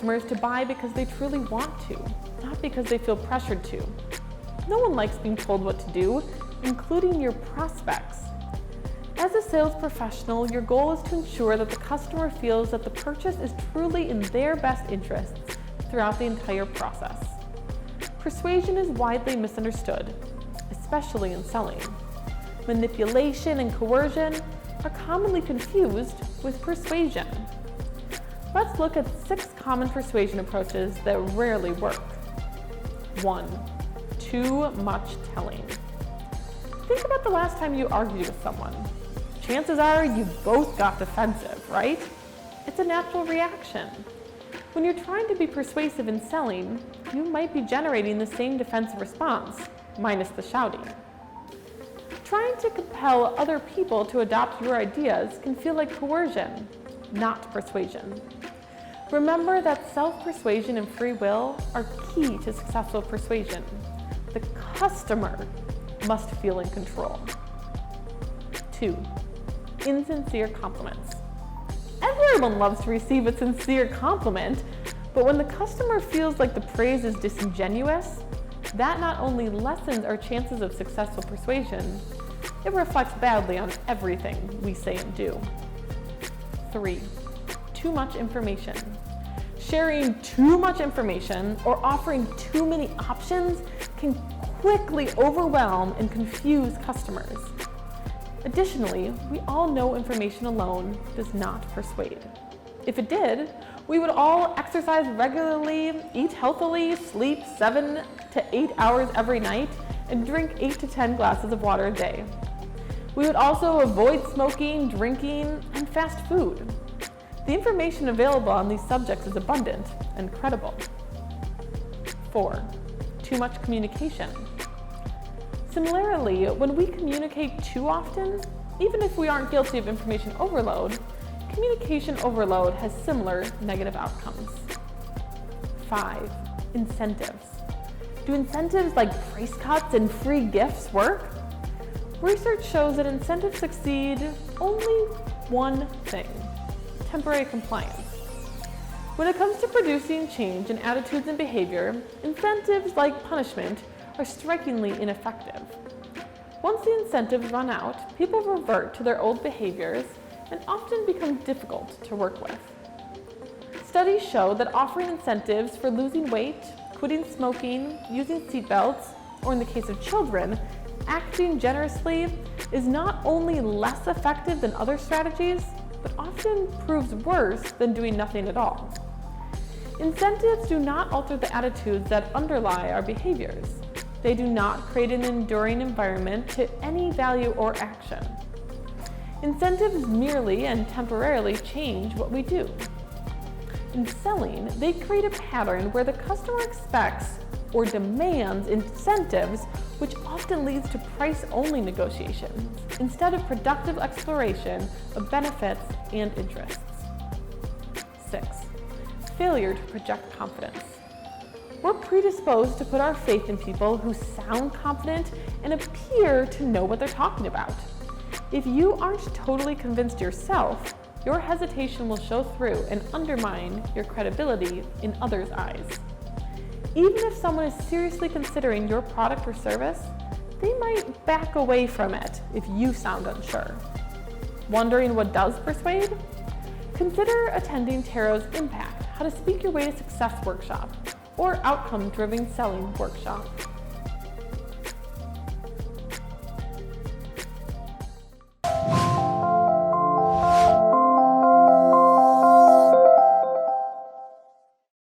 customers to buy because they truly want to, not because they feel pressured to. No one likes being told what to do, including your prospects. As a sales professional, your goal is to ensure that the customer feels that the purchase is truly in their best interests throughout the entire process. Persuasion is widely misunderstood, especially in selling. Manipulation and coercion are commonly confused with persuasion. Let's look at 6 common persuasion approaches that rarely work. 1. Too much telling. Think about the last time you argued with someone. Chances are you both got defensive, right? It's a natural reaction. When you're trying to be persuasive in selling, you might be generating the same defensive response, minus the shouting. Trying to compel other people to adopt your ideas can feel like coercion, not persuasion. Remember that self-persuasion and free will are key to successful persuasion. The customer must feel in control. 2. Insincere compliments. Everyone loves to receive a sincere compliment, but when the customer feels like the praise is disingenuous, that not only lessens our chances of successful persuasion, it reflects badly on everything we say and do. 3. Too much information. Sharing too much information or offering too many options can quickly overwhelm and confuse customers. Additionally, we all know information alone does not persuade. If it did, we would all exercise regularly, eat healthily, sleep 7 to 8 hours every night, and drink 8 to 10 glasses of water a day. We would also avoid smoking, drinking, and fast food. The information available on these subjects is abundant and credible. 4. Too much communication. Similarly, when we communicate too often, even if we aren't guilty of information overload, communication overload has similar negative outcomes. 5. Incentives. Do incentives like price cuts and free gifts work? Research shows that incentives succeed only one thing: temporary compliance. When it comes to producing change in attitudes and behavior, incentives like punishment are strikingly ineffective. Once the incentives run out, people revert to their old behaviors and often become difficult to work with. Studies show that offering incentives for losing weight, quitting smoking, using seatbelts, or in the case of children, acting generously is not only less effective than other strategies, but often proves worse than doing nothing at all. Incentives do not alter the attitudes that underlie our behaviors. They do not create an enduring environment to any value or action. Incentives merely and temporarily change what we do. In selling, they create a pattern where the customer expects or demands incentives, which often leads to price-only negotiations instead of productive exploration of benefits and interests. 6. Failure to project confidence. We're predisposed to put our faith in people who sound confident and appear to know what they're talking about. If you aren't totally convinced yourself, your hesitation will show through and undermine your credibility in others' eyes. Even if someone is seriously considering your product or service, they might back away from it if you sound unsure. Wondering what does persuade? Consider attending Tero's Impact: How to Speak Your Way to Success workshop or Outcome-Driven Selling workshop.